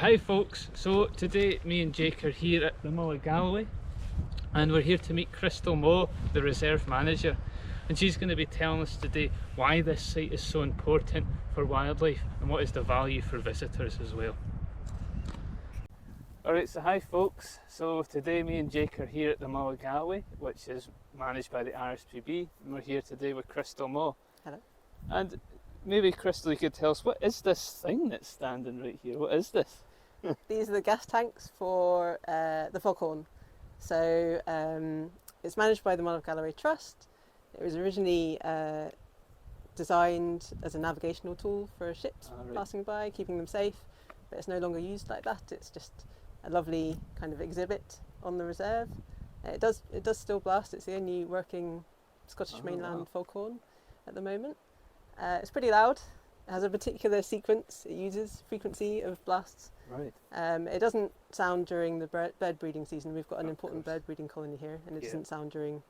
Hi folks, so today me and Jake are here at the Mull of Galloway and we're here to meet Crystal Moe, the reserve manager, and she's going to be telling us today why this site is so important for wildlife and what is the value for visitors as well. Alright, so hi folks, so today me and Jake are here at the Mull of Galloway, which is managed by the RSPB, and we're here today with Crystal Moe. Hello. And maybe Crystal, you could tell us, what is this thing that's standing right here? What is this? These are the gas tanks for the foghorn. So it's managed by the Mull of Galloway Trust. It was originally designed as a navigational tool for ships passing by, keeping them safe, but it's no longer used like that. It's just a lovely kind of exhibit on the reserve. It does still blast. It's the only working Scottish mainland foghorn at the moment. It's pretty loud. It has a particular sequence. It uses frequency of blasts. Right. It doesn't sound during the bird breeding season. We've got an important bird breeding colony here, and it doesn't sound during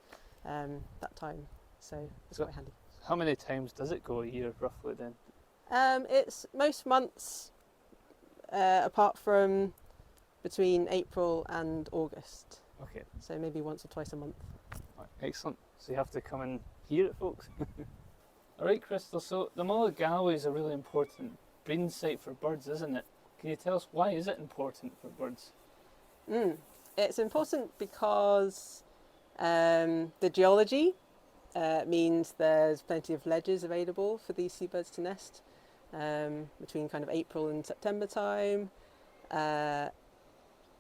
that time. So it's quite handy. How many times does it go a year roughly then? It's most months apart from between April and August. Okay. So maybe once or twice a month. Right, excellent. So you have to come and hear it, folks. Alright, Crystal, so the Mull of Galloway is a really important breeding site for birds, isn't it? Can you tell us why is it important for birds? It's important because the geology means there's plenty of ledges available for these seabirds to nest between kind of April and September time.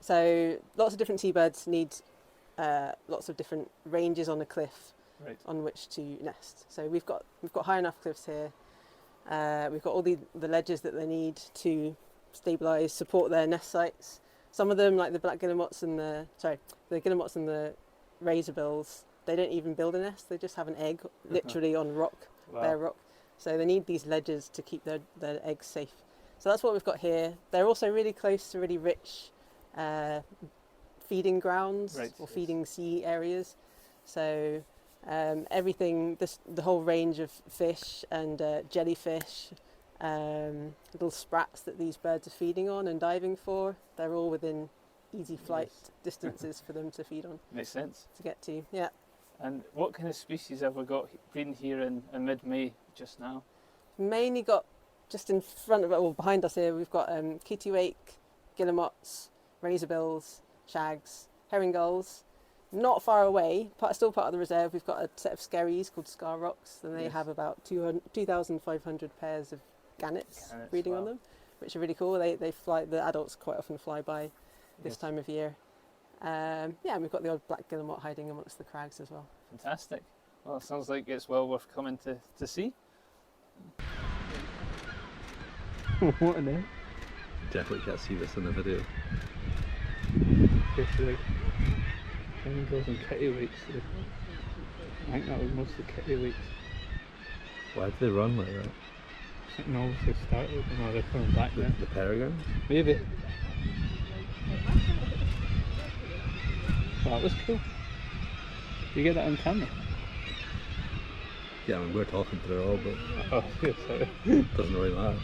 So lots of different seabirds need lots of different ranges on a cliff on which to nest. So we've got high enough cliffs here. We've got all the ledges that they need to stabilise, support their nest sites. Some of them, like the black guillemots and the guillemots and the razorbills, they don't even build a nest. They just have an egg, literally on rock, bare rock. So they need these ledges to keep their eggs safe. So that's what we've got here. They're also really close to really rich feeding grounds or feeding sea areas. So everything, the whole range of fish and jellyfish, little sprats that these birds are feeding on and diving for, they're all within easy flight distances for them to feed on. Makes sense. To get to, yeah. And what kind of species have we got breeding here in mid-May just now? Mainly got just in front of it, or behind us here, we've got kittiwake, guillemots, razorbills, shags, herring gulls. Not far away, still part of the reserve, we've got a set of skerries called scar rocks, and they have about 2,500 pairs of gannets breeding on them, which are really cool. They fly. The adults quite often fly by this time of year. And we've got the odd black guillemot hiding amongst the crags as well. Fantastic. Well, it sounds like it's well worth coming to see. What in there? Definitely can't see this in the video. Girls and kittiwakes. I think that was mostly kittiwakes. Why did they run like that? I think they obviously started and they're coming back now. The peregrines? Maybe. Oh, that was cool. Did you get that on camera? Yeah, I mean, we're talking through it all, but oh, yeah, sorry. Doesn't really matter.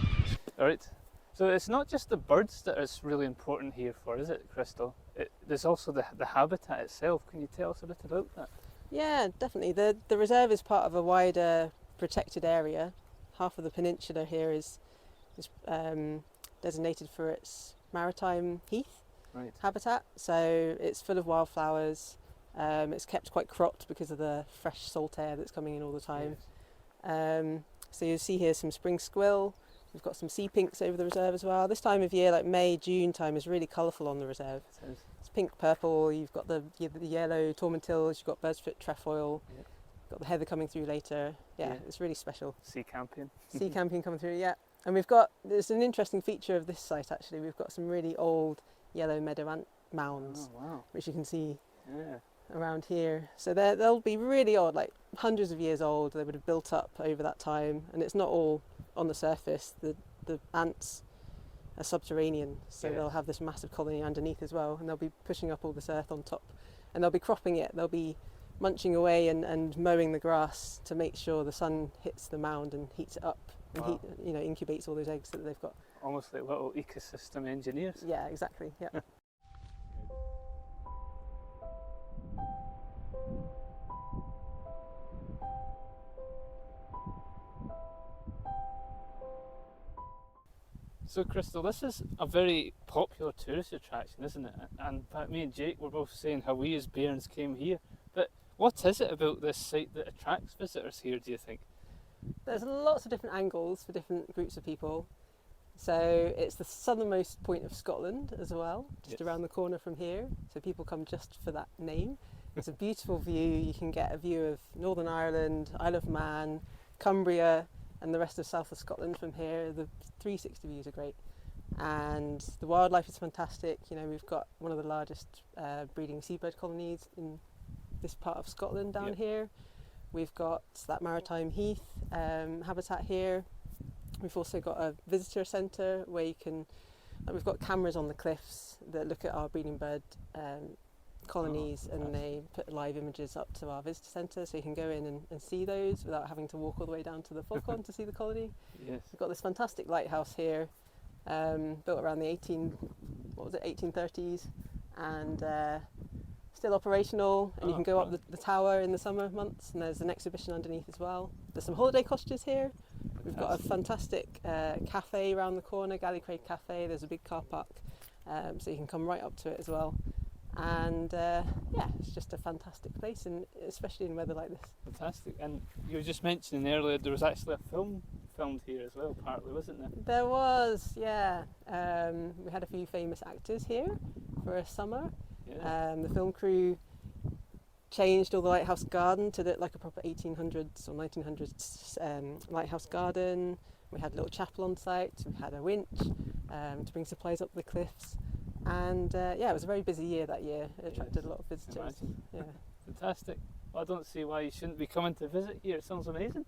Alright, so it's not just the birds that is really important here for, is it, Crystal? There's also the habitat itself. Can you tell us a bit about that? Yeah, definitely. The reserve is part of a wider protected area. Half of the peninsula here is designated for its maritime heath habitat. So it's full of wildflowers. It's kept quite cropped because of the fresh salt air that's coming in all the time. So you'll see here some spring squill. We've got some sea pinks over the reserve as well. This time of year, like May, June time, is really colourful on the reserve. It's pink, purple. You've got the yellow tormentils. You've got bird's foot trefoil. You've got the heather coming through later. Yeah, it's really special. Sea campion. Sea campion coming through. Yeah, and there's an interesting feature of this site actually. We've got some really old yellow meadow ant mounds, which you can see around here. So they'll be really old, like hundreds of years old. They would have built up over that time, and it's not all on the surface. The ants are subterranean, so they'll have this massive colony underneath as well, and they'll be pushing up all this earth on top, and they'll be cropping it. They'll be munching away and mowing the grass to make sure the sun hits the mound and heats it up and incubates all those eggs that they've got. almost like little ecosystem engineers. Yeah, exactly. Yeah. So Crystal, this is a very popular tourist attraction, isn't it? And in fact, me and Jake were both saying how we as bairns came here. But what is it about this site that attracts visitors here, do you think? There's lots of different angles for different groups of people. So it's the southernmost point of Scotland as well, just around the corner from here. So people come just for that name. It's a beautiful view. You can get a view of Northern Ireland, Isle of Man, Cumbria, and the rest of south of Scotland from here. The 360 views are great, and the wildlife is fantastic. You know, we've got one of the largest breeding seabird colonies in this part of Scotland down here. We've got that maritime heath habitat here. We've also got a visitor centre where you can, we've got cameras on the cliffs that look at our breeding bird colonies, and they put live images up to our visitor centre, so you can go in and see those without having to walk all the way down to the Falcon to see the colony. Yes. We've got this fantastic lighthouse here, built around the 1830s, and still operational, and you can go up the tower in the summer months, and there's an exhibition underneath as well. There's some holiday cottages here. We've got a fantastic cafe around the corner, Galloway Cafe. There's a big car park, so you can come right up to it as well. And yeah, it's just a fantastic place, and especially in weather like this. Fantastic. And you were just mentioning earlier there was actually a film filmed here as well, partly, wasn't there? There was, yeah. We had a few famous actors here for a summer. Yeah. The film crew changed all the lighthouse garden to look like a proper 1800s or 1900s lighthouse garden. We had a little chapel on site. We had a winch to bring supplies up the cliffs. And yeah, it was a very busy year that year. It attracted a lot of visitors. Imagine. Yeah. Fantastic. Well, I don't see why you shouldn't be coming to visit here. It sounds amazing.